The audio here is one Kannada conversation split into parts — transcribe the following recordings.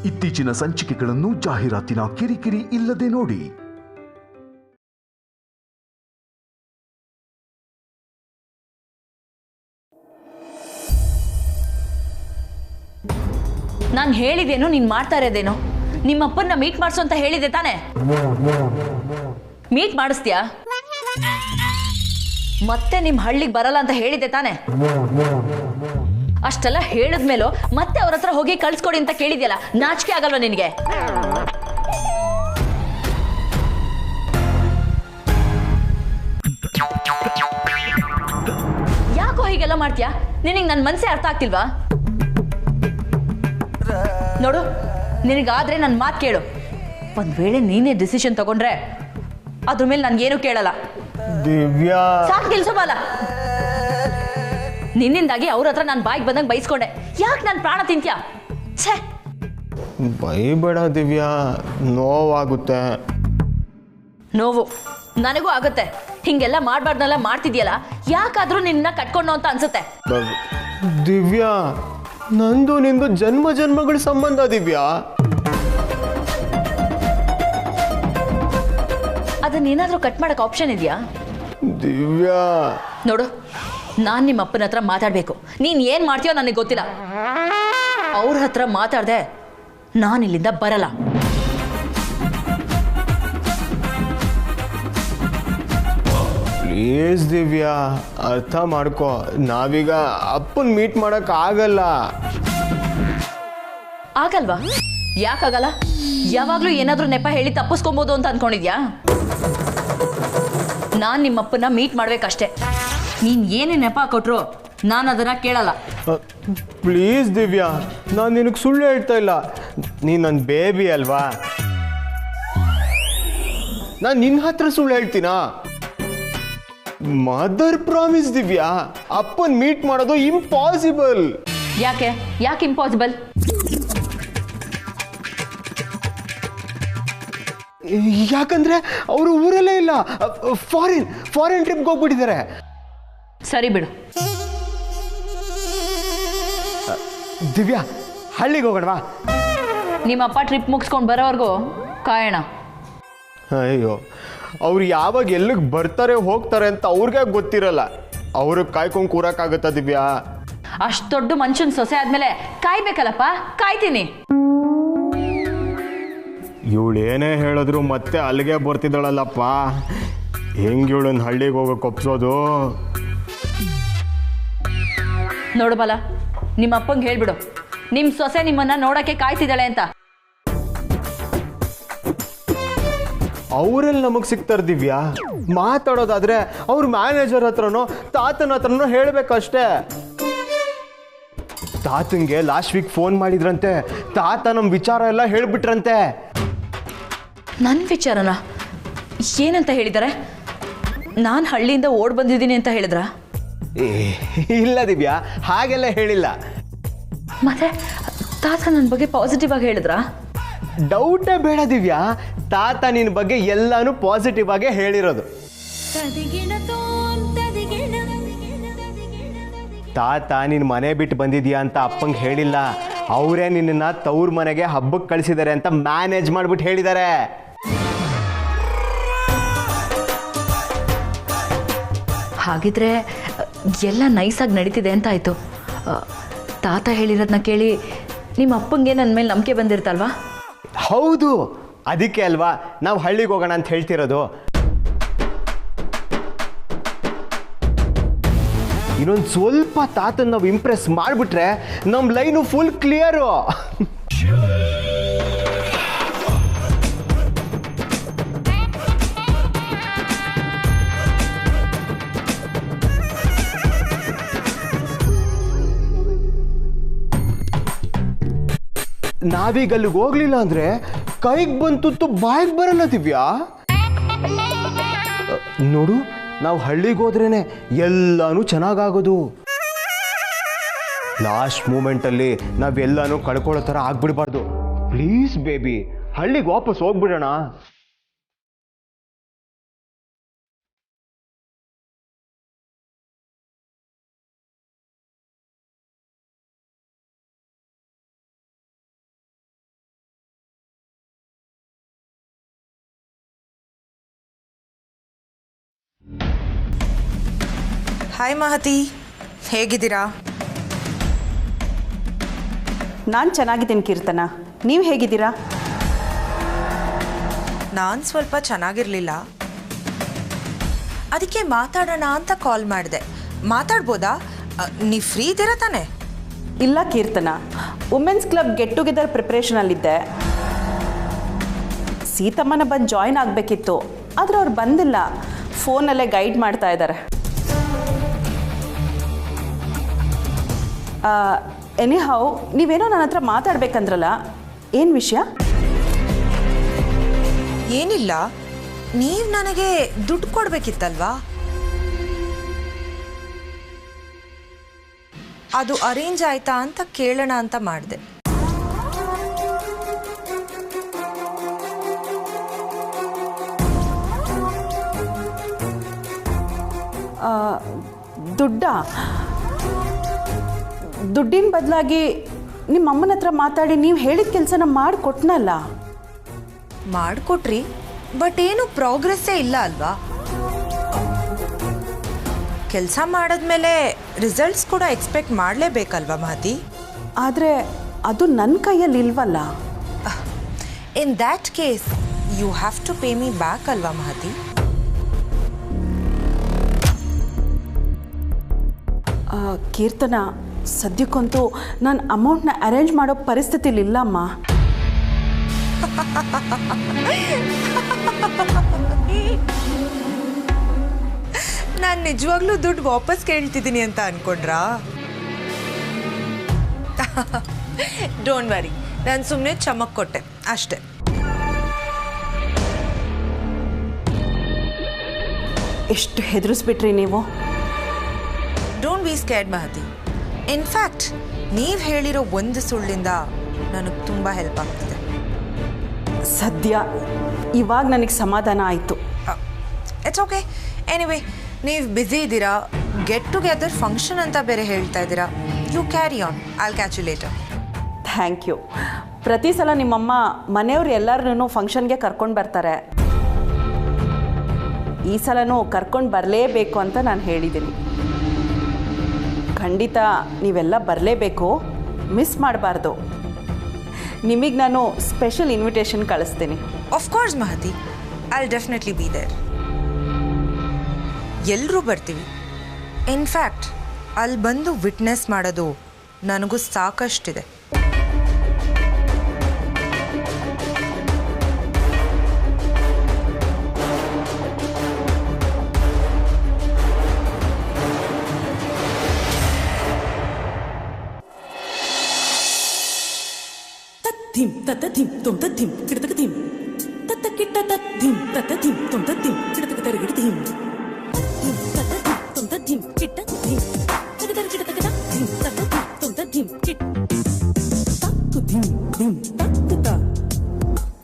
ಇತ್ತೀಚಿನ ಸಂಚಿಕೆಗಳನ್ನು ಜಾಹೀರಾತಿನ ಕಿರಿಕಿರಿ ಇಲ್ಲದೆ ನೋಡಿ. ನಾನು ಹೇಳಿದೇನು ನೀನು ಮಾಡ್ತಾ ಇರೋದೇನು? ನಿಮ್ಮಪ್ಪನ್ನ ಮೀಟ್ ಮಾಡಿಸು ಅಂತ ಹೇಳಿದೆ ತಾನೆ? ಮೀಟ್ ಮಾಡಿಸ್ತೀಯಾ? ಮತ್ತೆ ನಿಮ್ಮ ಹಳ್ಳಿಗೆ ಬರಲ್ಲ ಅಂತ ಹೇಳಿದೆ ತಾನೆ? ಅಷ್ಟೆಲ್ಲ ಹೇಳಿದ್ಮೇಲೂ ಮತ್ತೆ ಅವ್ರ ಹತ್ರ ಹೋಗಿ ಕಳ್ಸ್ಕೊಡಿ ಅಂತ ಕೇಳಿದ್ಯಲ್ಲ, ನಾಚಿಕೆ ಆಗಲ್ವಾ ನಿನಗೆ? ಯಾಕೋ ಹೀಗೆಲ್ಲ ಮಾಡ್ತೀಯಾ? ನಿನಗೆ ನನ್ನ ಮನಸ್ಸೇ ಅರ್ಥ ಆಗ್ತಿಲ್ವಾ? ನೋಡು, ನಿನಗಾದ್ರೆ ನನ್ನ ಮಾತು ಕೇಳು. ಒಂದ್ ವೇಳೆ ನೀನೇ ಡಿಸಿಷನ್ ತಗೊಂಡ್ರೆ ಅದ್ರ ಮೇಲೆ ನನ್ಗೇನು ಕೇಳಲ್ಲ. ದಿವ್ಯಾ, ಸಾಕು ನಿಲ್ಸೋಬಲ್ಲ. ನಿನ್ನಿಂದಾಗಿ ಅವ್ರ ಹತ್ರ ನಾನು ಬಾಯಿಗೆ ಬಂದಂಗೆ ಬೈಸ್ಕೊಂಡೆ. ಯಾಕೆ ನನ್ನ ಪ್ರಾಣ ತಿಂತ್ಯಾ? ಛೇ, ಬೈಬೇಡ ದಿವ್ಯಾ, ನೋವಾಗುತ್ತೆ. ನೋವು ನನಗೂ ಆಗುತ್ತೆ. ಹಿಂಗೆಲ್ಲ ಮಾಡಬಾರ್ದೆಲ್ಲ ಮಾಡ್ತಿದ್ಯಲ್ಲ, ಯಾಕಾದ್ರೂ ನಿನ್ನ ಕಟ್ಕೊಂಡು ಅಂತ ಅನ್ಸುತ್ತೆ. ದಿವ್ಯಾ, ನಂದು ನಿಂದು ಜನ್ಮ ಜನ್ಮಗಳ ಸಂಬಂಧ ದಿವ್ಯಾ. ಅದನ್ನೇನಾದ್ರೂ ಕಟ್ ಮಾಡಕ್ ಆಪ್ಷನ್ ಇದೆಯಾ? ದಿವ್ಯಾ ನೋಡು, ನಾನ್ ನಿಮ್ಮ ಅಪ್ಪನ ಹತ್ರ ಮಾತಾಡ್ಬೇಕು. ನೀನ್ ಏನ್ ಮಾಡ್ತೀಯೋ ನನಗೆ ಗೊತ್ತಿಲ್ಲ. ಅವ್ರ ಹತ್ರ ಮಾತಾಡ್ದೆ ನಾನು ಇಲ್ಲಿಂದ ಬರಲ್ಲ. ಪ್ಲೀಸ್ ದಿವ್ಯಾ, ಅರ್ಥ ಮಾಡ್ಕೋ. ನಾವೀಗ ಅಪ್ಪನ್ ಮೀಟ್ ಮಾಡಕ್ ಆಗಲ್ಲ. ಆಗಲ್ವಾ? ಯಾಕಾಗಲ್ಲ? ಯಾವಾಗ್ಲೂ ಏನಾದ್ರೂ ನೆಪ ಹೇಳಿ ತಪ್ಪಿಸ್ಕೊಬೋದು ಅಂತ ಅನ್ಕೊಂಡಿದ್ಯಾ? ನಾನ್ ನಿಮ್ಮಪ್ಪನ ಮೀಟ್ ಮಾಡ್ಬೇಕಷ್ಟೇ. ನೀನ್ ಏನೇ ನೆಪ ಕೊಟ್ರು ನಾನು ಅದನ್ನ ಕೇಳಲ್ಲ. ಪ್ಲೀಸ್ ದಿವ್ಯಾ, ನಾನು ನಿನಗೆ ಸುಳ್ಳು ಹೇಳ್ತಾ ಇಲ್ಲ. ನೀನ್ ನನ್ನ ಬೇಬಿ ಅಲ್ವಾ? ನಾನು ನಿನ್ನ ಹತ್ರ ಸುಳ್ಳು ಹೇಳ್ತೀನಾ? ಮದರ್ ಪ್ರಾಮಿಸ್ ದಿವ್ಯಾ, ಅಪ್ಪನ್ ಮೀಟ್ ಮಾಡೋದು ಇಂಪಾಸಿಬಲ್. ಯಾಕೆ ಇಂಪಾಸಿಬಲ್? ಯಾಕಂದ್ರೆ ಅವರು ಊರಲ್ಲೇ ಇಲ್ಲ, ಫಾರಿನ್ ಟ್ರಿಪ್ಗೆ ಹೋಗ್ಬಿಟ್ಟಿದ್ದಾರೆ. ಸರಿ ಬಿಡು. ದಿವ್ಯಾ, ಹಳ್ಳಿಗೆ ಹೋಗೋಣವಾ? ನಿಮ್ಮಪ್ಪ ಟ್ರಿಪ್ ಮುಗಿಸ್ಕೊಂಡು ಬರೋವರೆಗೂ ಕಾಯೋಣ. ಅಯ್ಯೋ, ಅವ್ರು ಯಾವಾಗ ಎಲ್ಲಿಗೆ ಬರ್ತಾರೆ ಹೋಗ್ತಾರೆ ಅಂತ ಅವ್ರಿಗೆ ಗೊತ್ತಿರಲ್ಲ. ಅವ್ರಿಗೆ ಕಾಯ್ಕೊಂಡು ಕೂರಕ್ಕಾಗತ್ತಾ ದಿವ್ಯಾ? ಅಷ್ಟು ದೊಡ್ಡ ಮನುಷ್ಯನ ಸೊಸೆ ಆದ್ಮೇಲೆ ಕಾಯ್ಬೇಕಲ್ಲಪ್ಪ. ಕಾಯ್ತೀನಿ. ಇವಳು ಏನೇ ಹೇಳಿದ್ರು ಮತ್ತೆ ಅಲ್ಲಿಗೆ ಬರ್ತಿದ್ದಾಳಲ್ಲಪ್ಪ. ಹೆಂಗೆ ಇವಳನ್ನ ಹಳ್ಳಿಗೆ ಹೋಗಕ್ಕೆ ಒಪ್ಸೋದು? ನೋಡು ಬಲ, ನಿಮ್ಮ ಅಪ್ಪಂಗೆ ಹೇಳ್ಬಿಡು, ನಿಮ್ಮ ಸೊಸೆ ನಿಮ್ಮನ್ನ ನೋಡಕ್ಕೆ ಕಾಯ್ತಿದ್ದಾಳೆ ಅಂತ. ಅವರೆಲ್ಲಿ ನಮಗೆ ಸಿಗ್ತಾರೆ ದಿವ್ಯಾ? ಮಾತಾಡೋದಾದ್ರೆ ಅವ್ರ ಮ್ಯಾನೇಜರ್ ಹತ್ರನೋ ತಾತನ ಹತ್ರನೋ ಹೇಳ್ಬೇಕಷ್ಟೇ. ತಾತಂಗೆ ಲಾಸ್ಟ್ ವೀಕ್ ಫೋನ್ ಮಾಡಿದ್ರಂತೆ. ತಾತ ನಮ್ಮ ವಿಚಾರ ಎಲ್ಲ ಹೇಳ್ಬಿಟ್ರಂತೆ. ನನ್ನ ವಿಚಾರನ ಏನಂತ ಹೇಳಿದ್ದಾರೆ? ನಾನು ಹಳ್ಳಿಯಿಂದ ಓಡ್ ಬಂದಿದ್ದೀನಿ ಅಂತ ಹೇಳಿದ್ರ? ಇಲ್ಲ ದಿವ್ಯಾ, ಹಾಗೆಲ್ಲ ಹೇಳಿಲ್ಲ. ಮತ್ತೆ ತಾತ ನನ್ನ ಬಗ್ಗೆ ಪಾಸಿಟಿವ್ ಆಗಿ ಹೇಳಿದ್ರಾ? ಡೌಟೇ ಬೇಡ ದಿವ್ಯಾ, ತಾತ ನಿನ್ನ ಬಗ್ಗೆ ಎಲ್ಲಾನು ಪಾಸಿಟಿವ್ ಆಗೇ ಹೇಳಿರೋದು. ತಾತ ನಿನ್ನ ಮನೆ ಬಿಟ್ಟು ಬಂದಿದ್ಯಾ ಅಂತ ಅಪ್ಪಂಗೆ ಹೇಳಿಲ್ಲ. ಅವರೇ ನಿನ್ನ ತವ್ರ ಮನೆಗೆ ಹಬ್ಬಕ್ಕೆ ಕಳಿಸಿದ್ದಾರೆ ಅಂತ ಮ್ಯಾನೇಜ್ ಮಾಡ್ಬಿಟ್ಟು ಹೇಳಿದ್ದಾರೆ. ಹಾಗಿದ್ರೆ ಎಲ್ಲ ನೈಸಾಗಿ ನಡೀತಿದೆ ಅಂತ ಆಯಿತು. ತಾತ ಹೇಳಿರೋದನ್ನ ಕೇಳಿ ನಿಮ್ಮ ಅಪ್ಪಂಗೆ ನನ್ನ ಮೇಲೆ ನಂಬಿಕೆ ಬಂದಿರ್ತಲ್ವಾ? ಹೌದು, ಅದಕ್ಕೆ ಅಲ್ವಾ ನಾವು ಹಳ್ಳಿಗೆ ಹೋಗೋಣ ಅಂತ ಹೇಳ್ತಿರೋದು. ಇನ್ನೊಂದು ಸ್ವಲ್ಪ ತಾತನ ನಾವು ಇಂಪ್ರೆಸ್ ಮಾಡಿಬಿಟ್ರೆ ನಮ್ಮ ಲೈನು ಫುಲ್ ಕ್ಲಿಯರು. ನಾವೀಗ ಅಲ್ಲಿಗೆ ಹೋಗ್ಲಿಲ್ಲ ಅಂದ್ರೆ ಕೈಗೆ ಬಂತು ಬಾಯಿಗೆ ಬರಲ್ಲ ದಿವ್ಯಾ. ನೋಡು, ನಾವು ಹಳ್ಳಿಗೆ ಹೋದ್ರೇನೆ ಎಲ್ಲಾನು ಚೆನ್ನಾಗಾಗೋದು. ಲಾಸ್ಟ್ ಮೂಮೆಂಟಲ್ಲಿ ನಾವೆಲ್ಲಾನು ಕಳ್ಕೊಳ್ಳೋ ಥರ ಆಗ್ಬಿಡ್ಬಾರ್ದು. ಪ್ಲೀಸ್ ಬೇಬಿ, ಹಳ್ಳಿಗೆ ವಾಪಸ್ ಹೋಗ್ಬಿಡೋಣ. ಹಾಯ್ ಮಹತಿ, ಹೇಗಿದ್ದೀರಾ? ನಾನು ಚೆನ್ನಾಗಿದ್ದೀನಿ ಕೀರ್ತನ, ನೀವು ಹೇಗಿದ್ದೀರಾ? ನಾನು ಸ್ವಲ್ಪ ಚೆನ್ನಾಗಿರಲಿಲ್ಲ, ಅದಕ್ಕೆ ಮಾತಾಡೋಣ ಅಂತ ಕಾಲ್ ಮಾಡಿದೆ. ಮಾತಾಡ್ಬೋದಾ? ನೀವು ಫ್ರೀ ಇದ್ದೀರಾ ತಾನೆ? ಇಲ್ಲ ಕೀರ್ತನ, ವುಮೆನ್ಸ್ ಕ್ಲಬ್ ಗೆಟ್ ಟುಗೆದರ್ ಪ್ರಿಪ್ರೇಷನಲ್ಲಿದ್ದೆ. ಸೀತಮ್ಮನ ಬಂದು ಜಾಯ್ನ್ ಆಗಬೇಕಿತ್ತು, ಆದರೆ ಅವ್ರು ಬಂದಿಲ್ಲ. ಫೋನಲ್ಲೇ ಗೈಡ್ ಮಾಡ್ತಾ ಇದ್ದಾರೆ. ಎನಿಹೌ, ನೀವೇನೋ ನನ್ನ ಹತ್ರ ಮಾತಾಡ್ಬೇಕಂದ್ರಲ್ಲ, ಏನು ವಿಷಯ? ಏನಿಲ್ಲ, ನೀವು ನನಗೆ ದುಡ್ಡು ಕೊಡಬೇಕಿತ್ತಲ್ವಾ? ಅದು ಅರೇಂಜ್ ಆಯ್ತಾ ಅಂತ ಕೇಳೋಣ ಅಂತ ಮಾಡಿದೆ. ದುಡ್ಡಿನ ಬದಲಾಗಿ ನಿಮ್ಮ ಅಮ್ಮನ ಹತ್ರ ಮಾತಾಡಿ ನೀವು ಹೇಳಿದ ಕೆಲಸನ ಮಾಡಿಕೊಟ್ನಲ್ಲ. ಮಾಡಿಕೊಟ್ರಿ, ಬಟ್ ಏನು ಪ್ರೋಗ್ರೆಸ್ಸೇ ಇಲ್ಲ ಅಲ್ವಾ? ಕೆಲಸ ಮಾಡಿದ್ಮೇಲೆ ರಿಸಲ್ಟ್ಸ್ ಕೂಡ ಎಕ್ಸ್ಪೆಕ್ಟ್ ಮಾಡಲೇಬೇಕಲ್ವಾ ಮಹತಿ? ಆದರೆ ಅದು ನನ್ನ ಕೈಯಲ್ಲಿ ಇಲ್ವಲ್ಲ. In that case you have to pay me back ಅಲ್ವಾ ಮಹತಿ? ಕೀರ್ತನ, ಸದ್ಯಕ್ಕಂತೂ ನಾನು ಅಮೌಂಟ್ನ ಅರೇಂಜ್ ಮಾಡೋ ಪರಿಸ್ಥಿತಿಲಿ ಇಲ್ಲಮ್ಮ. ನಾನು ನಿಜವಾಗ್ಲೂ ದುಡ್ಡು ವಾಪಸ್ ಕೇಳ್ತಿದ್ದೀನಿ ಅಂತ ಅನ್ಕೊಂಡ್ರಾ? ಡೋಂಟ್ ವರಿ, ನಾನು ಸುಮ್ಮನೆ ಚಮಕ್ ಕೊಟ್ಟೆ ಅಷ್ಟೆ. ಎಷ್ಟು ಹೆದರಿಸ್ಬಿಟ್ರಿ ನೀವು. Don't be scared Mahathi. In fact ನೀವು ಹೇಳಿರೋ ಒಂದು ಸುಳ್ಳಿಂದ ನನಗೆ ತುಂಬ ಹೆಲ್ಪ್ ಆಗ್ತಿದೆ. ಸದ್ಯ ಇವಾಗ ನನಗೆ ಸಮಾಧಾನ ಆಯಿತು. It's okay. ಎನಿವೇ, ನೀವು ಬ್ಯುಸಿ ಇದ್ದೀರಾ, ಗೆಟ್ ಟುಗೆದರ್ ಫಂಕ್ಷನ್ ಅಂತ ಬೇರೆ ಹೇಳ್ತಾ ಇದ್ದೀರಾ. You carry on, I'll catch you later. Thank you. ಪ್ರತಿ ಸಲ ನಿಮ್ಮಮ್ಮ ಮನೆಯವ್ರು ಎಲ್ಲರನ್ನೂ ಫಂಕ್ಷನ್ಗೆ ಕರ್ಕೊಂಡು ಬರ್ತಾರೆ. ಈ ಸಲನೂ ಕರ್ಕೊಂಡು ಬರಲೇಬೇಕು ಅಂತ ನಾನು ಹೇಳಿದ್ದೀನಿ. ಖಂಡಿತ ನೀವೆಲ್ಲ ಬರಲೇಬೇಕು, ಮಿಸ್ ಮಾಡಬಾರ್ದು. ನಿಮಗೆ ನಾನು ಸ್ಪೆಷಲ್ ಇನ್ವಿಟೇಷನ್ ಕಳಿಸ್ತೀನಿ. Of course Mahathi, I'll definitely be there. ಎಲ್ಲರೂ ಬರ್ತೀವಿ. ಇನ್ಫ್ಯಾಕ್ಟ್ ಅಲ್ಲಿ ಬಂದು ವಿಟ್ನೆಸ್ ಮಾಡೋದು ನನಗೂ ಸಾಕಷ್ಟಿದೆ. धिम तत धिम तुम तत धिम किड़तक धिम तत किट्टा तत धिम तत धिम तुम तत धिम किड़तक तर किड़ धिम धिम तत धिम तुम तत धिम किट्टा धिम तक तर किड़तक तक धिम तत धिम तुम तत धिम किट तक धिम धिम तक ता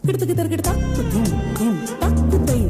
किड़तक तर किड़ तक धिम धिम तक तई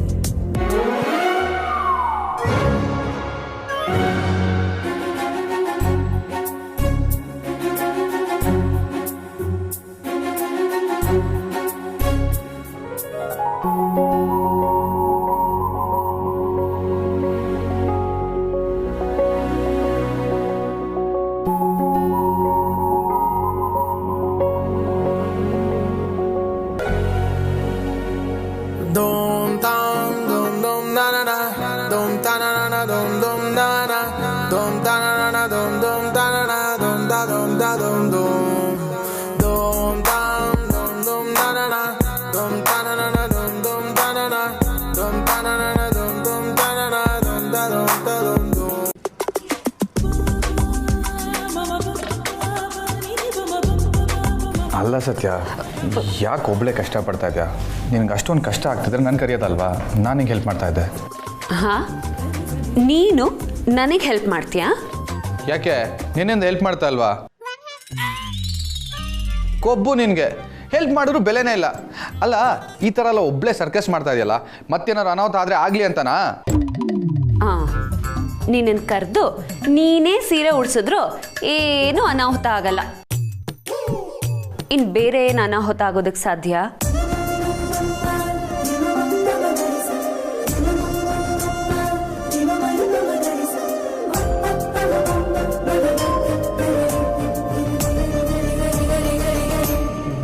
ಅಲ್ಲ ಸತ್ಯ, ಯಾಕೆ ಒಬ್ಬಳೇ ಕಷ್ಟಪಡ್ತಾ ಇದೆಯಾ? ನಿನಗೆ ಅಷ್ಟೊಂದು ಕಷ್ಟ ಆಗ್ತಿದ್ರೆ ನಾನು ಕರೆಯೋದಲ್ವಾ? ನಾನು ನಿಂಗೆ ಹೆಲ್ಪ್ ಮಾಡ್ತಾ ಇದ್ದೆ. ಹಾಂ, ನೀನು ನನಗೆ ಹೆಲ್ಪ್ ಮಾಡ್ತೀಯಾ? ಯಾಕೆ, ನಿನ್ನಿಂದ ಹೆಲ್ಪ್ ಮಾಡ್ತಾ ಅಲ್ವಾ? ಕೊಬ್ಬು ನಿನಗೆ ಹೆಲ್ಪ್ ಮಾಡಿದ್ರು ಬೆಲೆನೇ ಇಲ್ಲ. ಅಲ್ಲ, ಈ ಥರ ಎಲ್ಲ ಒಬ್ಬಳೇ ಸರ್ಕಸ್ ಮಾಡ್ತಾ ಇದೆಯಲ್ಲ, ಮತ್ತೇನಾದ್ರು ಅನಾಹುತ ಆದರೆ ಆಗಲಿ ಅಂತನಾ? ಹಾಂ, ನೀನನ್ನು ಕರೆದು ನೀನೇ ಸೀರೆ ಉಡ್ಸಿದ್ರು ಏನೂ ಅನಾಹುತ ಆಗಲ್ಲ. ಇನ್ನು ಬೇರೆ ಏನು ಅನಾಹುತ ಆಗೋದಕ್ಕೆ ಸಾಧ್ಯ?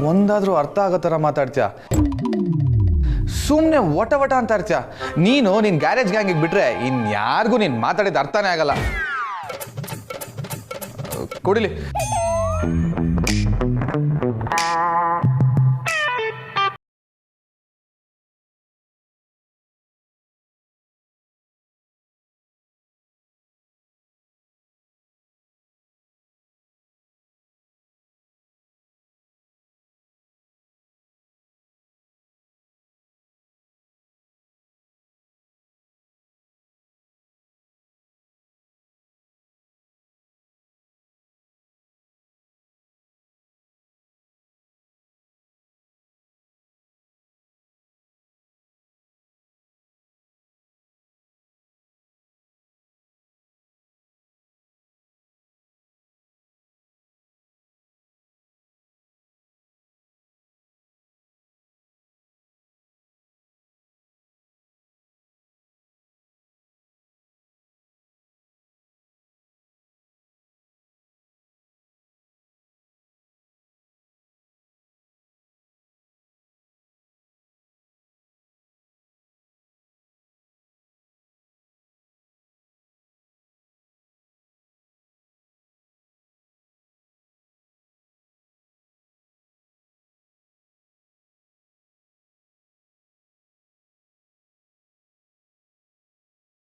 ಒಂದಾದ್ರೂ ಅರ್ಥ ಆಗೋ ಥರ ಮಾತಾಡ್ತೀಯ. ಸುಮ್ಮನೆ ವಟ ವಟ ಅಂತ ಇರ್ತೀಯ. ನೀನು ನಿನ್ನ ಗ್ಯಾರೇಜ್ ಗ್ಯಾಂಗಿಗೆ ಬಿಟ್ರೆ ಇನ್ಯಾರಿಗೂ ನೀನು ಮಾತಾಡಿದ ಅರ್ಥನೇ ಆಗಲ್ಲ. ಕೊಡಿಲಿ.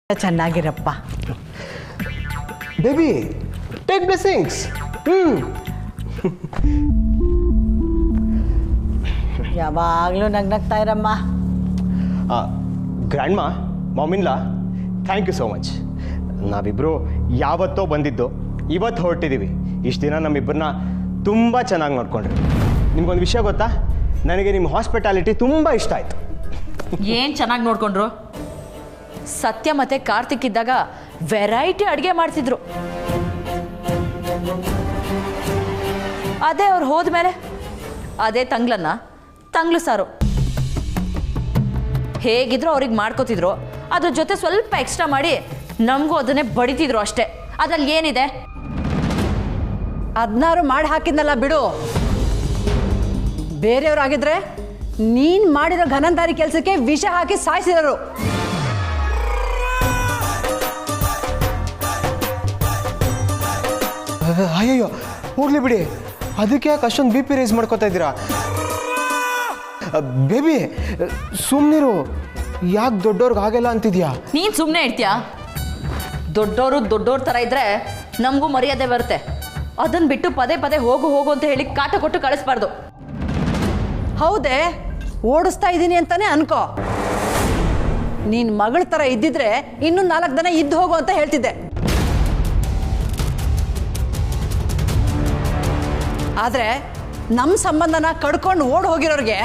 ಚೆನ್ನಾಗಿರಪ್ಪ. Baby take blessings. ಯಾವಾಗಲೂ ನಗ್ನಗ್ತಾ ಇರಮ್ಮ. ಗ್ರ್ಯಾಂಡ್ ಮಾ, ಮಾಮಿನ್ಲಾ, ಥ್ಯಾಂಕ್ ಯು ಸೋ ಮಚ್. ನಾವಿಬ್ಬರು ಯಾವತ್ತೋ ಬಂದಿದ್ದು, ಇವತ್ತು ಹೊರಟಿದ್ದೀವಿ. ಇಷ್ಟು ದಿನ ನಮ್ಮಿಬ್ಬರನ್ನ ತುಂಬ ಚೆನ್ನಾಗಿ ನೋಡ್ಕೊಂಡ್ರಿ. ನಿಮ್ಗೊಂದು ವಿಷಯ ಗೊತ್ತಾ, ನನಗೆ ನಿಮ್ಮ ಹಾಸ್ಪಿಟಾಲಿಟಿ ತುಂಬ ಇಷ್ಟ ಆಯಿತು. ಏನು ಚೆನ್ನಾಗಿ ನೋಡ್ಕೊಂಡ್ರು. ಸತ್ಯ ಮತ್ತೆ ಕಾರ್ತಿಕ್ ಇದ್ದಾಗ ವೆರೈಟಿ ಅಡುಗೆ ಮಾಡ್ತಿದ್ರು. ಅದೇ ಅವ್ರು ಹೋದ್ಮೇಲೆ ಅದೇ ತಂಗ್ಳು ಸಾರು ಹೇಗಿದ್ರು ಅವ್ರಿಗೆ ಮಾಡ್ಕೋತಿದ್ರು. ಅದ್ರ ಜೊತೆ ಸ್ವಲ್ಪ ಎಕ್ಸ್ಟ್ರಾ ಮಾಡಿ ನಮಗೂ ಅದನ್ನೇ ಬಡಿತಿದ್ರು ಅಷ್ಟೇ. ಅದ್ರಲ್ಲಿ ಏನಿದೆ? ಅದನ್ನಾರು ಮಾಡಿ ಹಾಕಿದ್ನಲ್ಲ ಬಿಡು. ಬೇರೆಯವ್ರಾಗಿದ್ರೆ ನೀನು ಮಾಡಿರೋ ಘನಂದಾರಿ ಕೆಲಸಕ್ಕೆ ವಿಷ ಹಾಕಿ ಸಾಯಿಸಿದರು. ಅಯ್ಯಯ್ಯೋ, ಹೋಗ್ಲಿ ಬಿಡಿ. ಅದಕ್ಕೆ ಯಾಕೆ ಅಷ್ಟೊಂದು ಬಿ ಪಿ ರೈಸ್ ಮಾಡ್ಕೋತಾ ಇದ್ದೀರಾ? ಬೇಬಿ ಸುಮ್ಮನಿರು. ಯಾಕೆ ದೊಡ್ಡವ್ರಿಗೆ ಹಾಗೆಲ್ಲ ಅಂತಿದ್ಯಾ? ನೀನು ಸುಮ್ಮನೆ ಇರ್ತೀಯಾ? ದೊಡ್ಡವ್ರ ಥರ ಇದ್ರೆ ನಮಗೂ ಮರ್ಯಾದೆ ಬರುತ್ತೆ. ಅದನ್ನು ಬಿಟ್ಟು ಪದೇ ಪದೇ ಹೋಗು ಅಂತ ಹೇಳಿ ಕಾಟ ಕೊಟ್ಟು ಕಳಿಸ್ಬಾರ್ದು. ಹೌದೇ, ಓಡಿಸ್ತಾ ಇದ್ದೀನಿ ಅಂತಾನೆ ಅನ್ಕೋ. ನೀನು ಮಗಳ ಥರ ಇದ್ದಿದ್ರೆ ಇನ್ನೂ 4 ದಿನ ಇದ್ದು ಹೋಗು ಅಂತ ಹೇಳ್ತಿದ್ದೆ. ಆದರೆ ನಮ್ಮ ಸಂಬಂಧನ ಕಡ್ಕೊಂಡು ಓಡ್ ಹೋಗಿರೋರಿಗೆ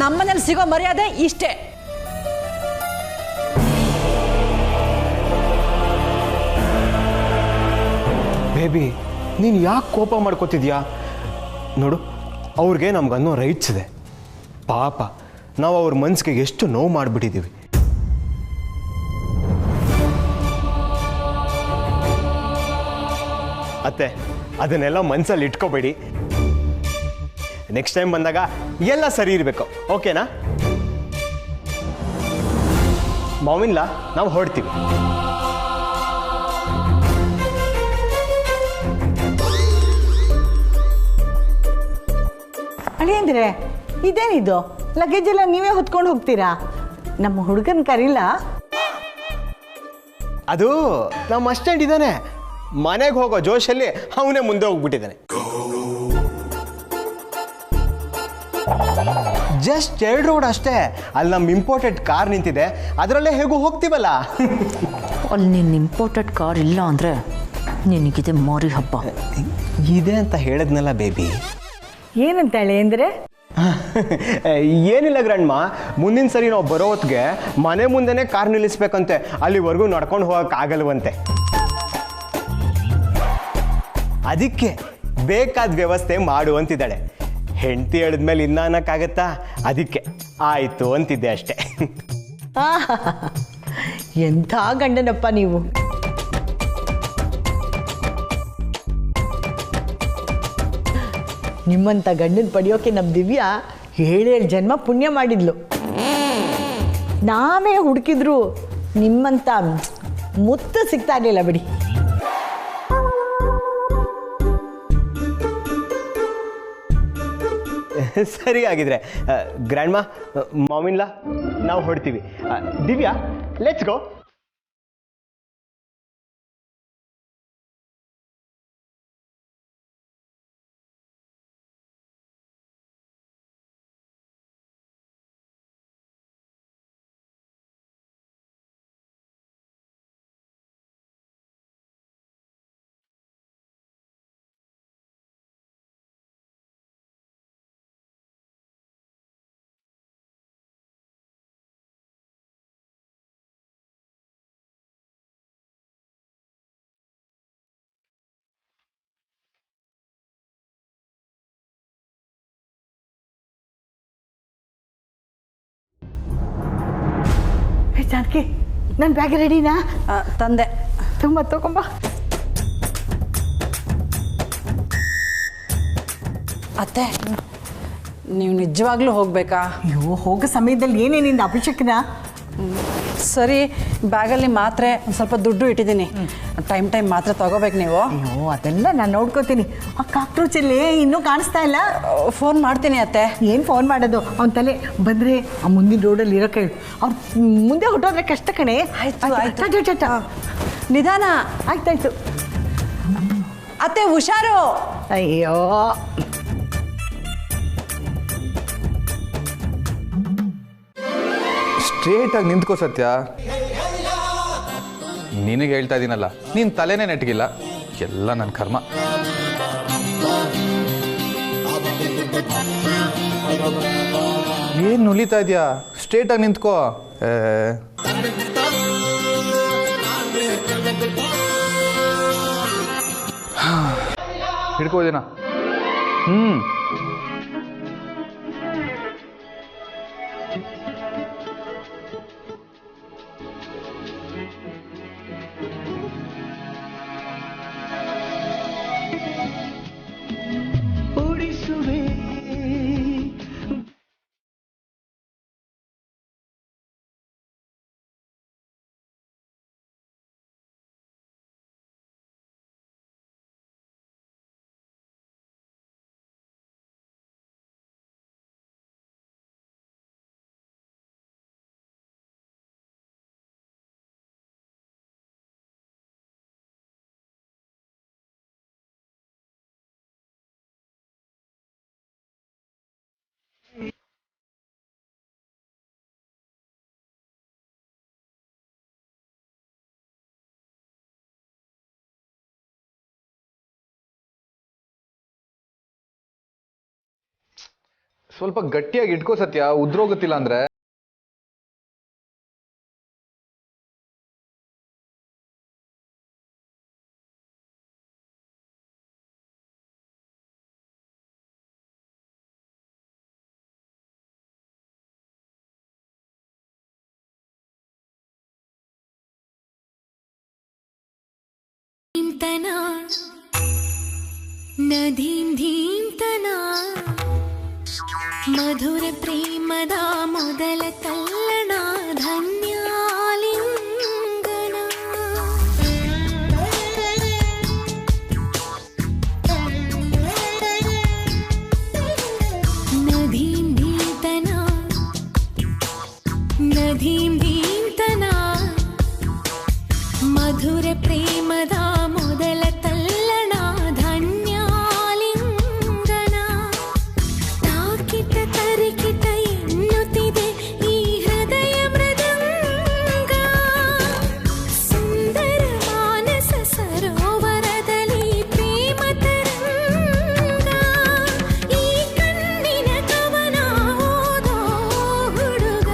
ನಮ್ಮನೇಲಿ ಸಿಗೋ ಮರ್ಯಾದೆ ಇಷ್ಟೇ. ಬೇಬಿ ನೀನು ಯಾಕೆ ಕೋಪ ಮಾಡ್ಕೋತಿದ್ಯಾ? ನೋಡು, ಅವ್ರಿಗೆ ನಮ್ಗನ್ನೋ ರೈಟ್ಸ್ ಇದೆ. ಪಾಪ ನಾವು ಅವ್ರ ಮನ್ಸಿಗೆ ಎಷ್ಟು ನೋವು ಮಾಡಿಬಿಟ್ಟಿದ್ದೀವಿ. ಅತ್ತೆ, ಅದನ್ನೆಲ್ಲ ಮನಸ್ಸಲ್ಲಿ ಇಟ್ಕೋಬೇಡಿ. ನೆಕ್ಸ್ಟ್ ಟೈಮ್ ಬಂದಾಗ ಎಲ್ಲ ಸರಿ ಇರಬೇಕು, ಓಕೆನಾ? ಮಾವಿನ್ಲಾ, ನಾವು ಹೊರಡ್ತೀವಿ. ಅಳಿಯಂದ್ರೆ ಇದೇನಿದು ಲಗೇಜ್ ಎಲ್ಲ ನೀವೇ ಹೊತ್ಕೊಂಡು ಹೋಗ್ತೀರಾ? ನಮ್ಮ ಹುಡುಗನ ಕರೀಲ್ಲ? ಅದು ನಮ್ಮ ಅಸ್ಟೆಂಟ್ ಇದ್ದಾನೆ, ಮನೆಗೆ ಹೋಗೋ ಜೋಶಲ್ಲಿ ಅವನೇ ಮುಂದೆ ಹೋಗ್ಬಿಟ್ಟಿದ್ದಾನೆ. ಜಸ್ಟ್ 2 ರೋಡ್ ಅಷ್ಟೇ. ಅಲ್ಲಿ ನಮ್ಮ ಇಂಪೋರ್ಟೆಡ್ ಕಾರ್ ನಿಂತಿದೆ, ಅದರಲ್ಲೇ ಹೇಗೂ ಹೋಗ್ತೀವಲ್ಲ. ಅಲ್ಲಿ ನಿನ್ನ ಇಂಪೋರ್ಟೆಡ್ ಕಾರ್ ಇಲ್ಲ ಅಂದರೆ ನಿನಗಿದೆ ಮಾರಿ ಹಬ್ಬ. ಇದೆ ಅಂತ ಹೇಳಿದ್ನಲ್ಲ ಬೇಬಿ. ಏನಂತಾಳೆ ಅಂದರೆ? ಏನಿಲ್ಲ ಗ್ರ್ಯಾಂಡ್ ಮಾ, ಮುಂದಿನ ಸರಿ ನಾವು ಬರೋ ಹೊತ್ತಿಗೆ ಮನೆ ಮುಂದೆನೇ ಕಾರ್ ನಿಲ್ಲಿಸ್ಬೇಕಂತೆ. ಅಲ್ಲಿವರೆಗೂ ನಡ್ಕೊಂಡು ಹೋಗೋಕ್ಕಾಗಲ್ವಂತೆ. ಅದಕ್ಕೆ ಬೇಕಾದ ವ್ಯವಸ್ಥೆ ಮಾಡು ಅಂತಿದ್ದಾಳೆ. ಹೆಂಡತಿ ಹೇಳಿದ್ಮೇಲೆ ಇನ್ನ ಅನ್ನಕ್ಕಾಗತ್ತಾ? ಅದಕ್ಕೆ ಆಯಿತು ಅಂತಿದ್ದೆ ಅಷ್ಟೇ. ಎಂಥ ಗಂಡನಪ್ಪ ನೀವು. ನಿಮ್ಮಂಥ ಗಂಡನ ಪಡೆಯೋಕೆ ನಮ್ಮ ದಿವ್ಯಾ 7 ಜನ್ಮ ಪುಣ್ಯ ಮಾಡಿದ್ಲು. ನಾವೇ ಹುಡುಕಿದ್ರು ನಿಮ್ಮಂಥ ಮುತ್ತು ಸಿಗ್ತಾ ಇರಲಿಲ್ಲ ಬಿಡಿ. ಸರಿ ಆಗಿದ್ರೆ ಗ್ರ್ಯಾಂಡ್ ಮಾ ಮಾಮಿನ್ಲಾ ನಾವು ಹೊಡ್ತೀವಿ. Divya let's go. ಜಾನಕಿ, ನನ್ನ ಬ್ಯಾಗ್ ರೆಡಿನಾ? ತಂದೆ. ತುಂಬ ತಗೊಂಬ. ಅತ್ತೆ, ನೀವು ನಿಜವಾಗ್ಲೂ ಹೋಗಬೇಕಾ? ಅಯ್ಯೋ, ಹೋಗೋ ಸಮಯದಲ್ಲಿ ಏನೇನಿಂದ ಅಭಿಷೇಕನ? ಸರಿ, ಬ್ಯಾಗಲ್ಲಿ ಮಾತ್ರೆ, ಒಂದು ಸ್ವಲ್ಪ ದುಡ್ಡು ಇಟ್ಟಿದ್ದೀನಿ. ಟೈಮ್ ಮಾತ್ರೆ ತಗೋಬೇಕು ನೀವು. ಅಯ್ಯೋ, ಅದೆಲ್ಲ ನಾನು ನೋಡ್ಕೋತೀನಿ. ಆ ಕಾಕ್ರೋಚಲ್ಲಿ ಇನ್ನೂ ಕಾಣಿಸ್ತಾ ಇಲ್ಲ. ಫೋನ್ ಮಾಡ್ತೀನಿ ಅತ್ತೆ. ಏನು ಫೋನ್ ಮಾಡೋದು? ಅವನ ತಲೆ ಬಂದರೆ ಆ ಮುಂದಿನ ರೋಡಲ್ಲಿ ಇರೋಕೆ ಹೇಳು. ಅವ್ರು ಮುಂದೆ ಹೊಟ್ಟೋದ್ರೆ ಕಷ್ಟ ಕಣೆ. ಆಯ್ತು. ನಿಧಾನ. ಆಯ್ತಾಯ್ತು. ಅತ್ತೆ ಹುಷಾರು. ಅಯ್ಯೋ, ಸ್ಟ್ರೇಟಾಗಿ ನಿಂತ್ಕೋ ಸತ್ಯ. ನಿನಗೆ ಹೇಳ್ತಾ ಇದ್ದೀನಲ್ಲ, ನೀನು ತಲೆನೇ ನೆಟ್ಗಿಲ್ಲ. ಎಲ್ಲ ನನ್ನ ಕರ್ಮ. ಏನು ನುಲಿತಾ ಇದೆಯಾ? ಸ್ಟ್ರೇಟಾಗಿ ನಿಂತ್ಕೋ. ಹಿಡ್ಕೋದೇನಾ? ಸ್ವಲ್ಪ ಗಟ್ಟಿಯಾಗಿ ಇಟ್ಕೋ ಸತ್ಯ, ಉದ್ರೋಗುತ್ತಿಲ್ಲ ಅಂದ್ರೆ. ನದೀಂ ಧೀಂತನ ಮಧುರ ಪ್ರೇಮದ ಮೊದಲ ತಲ್ಲಣ ಧನ್ಯಾಲಿಂಗನ ನದೀಂ ಧೀಂತನ ನದೀಂ ಧೀಂತನ ಮಧುರ ಪ್ರೇಮದ ಮೊದಲ ತಲ್ಲಣ ಧನ್ಯಾಲಿಂಗನ ತಾಕಿತ ತರಿಕಿತ ಎನ್ನುತ್ತಿದೆ ಈ ಹೃದಯ ಮೃದಂಗ ಸುಂದರ ಮಾನಸ ಸರೋವರದಲ್ಲಿ ಪ್ರೇಮ ತರಂಗ ಈ ಕಣ್ಣಿನ ಕವನ ಓದೋ ಹುಡುಗ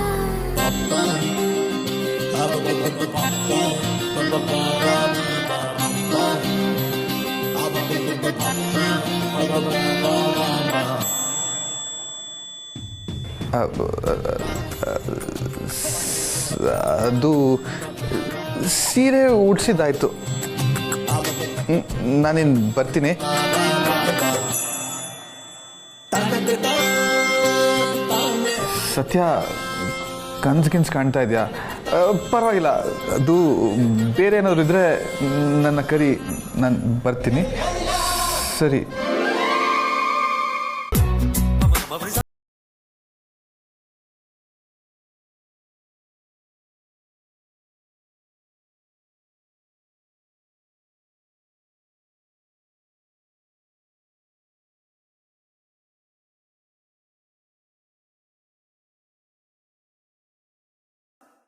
ಅದು ಸೀರೆ ಉಡ್ಸಿದ್ದಾಯ್ತು. ನಾನಿನ್ ಬರ್ತೀನಿ. ಸತ್ಯ ಕನ್ಸು ಕಾಣ್ತಾ ಇದೆಯಾ? ಪರವಾಗಿಲ್ಲ, ಅದು ಬೇರೆ ಏನಾದರೂ ಇದ್ದರೆ ನನ್ನ ಕರಿ, ನಾನು ಬರ್ತೀನಿ. ಸರಿ.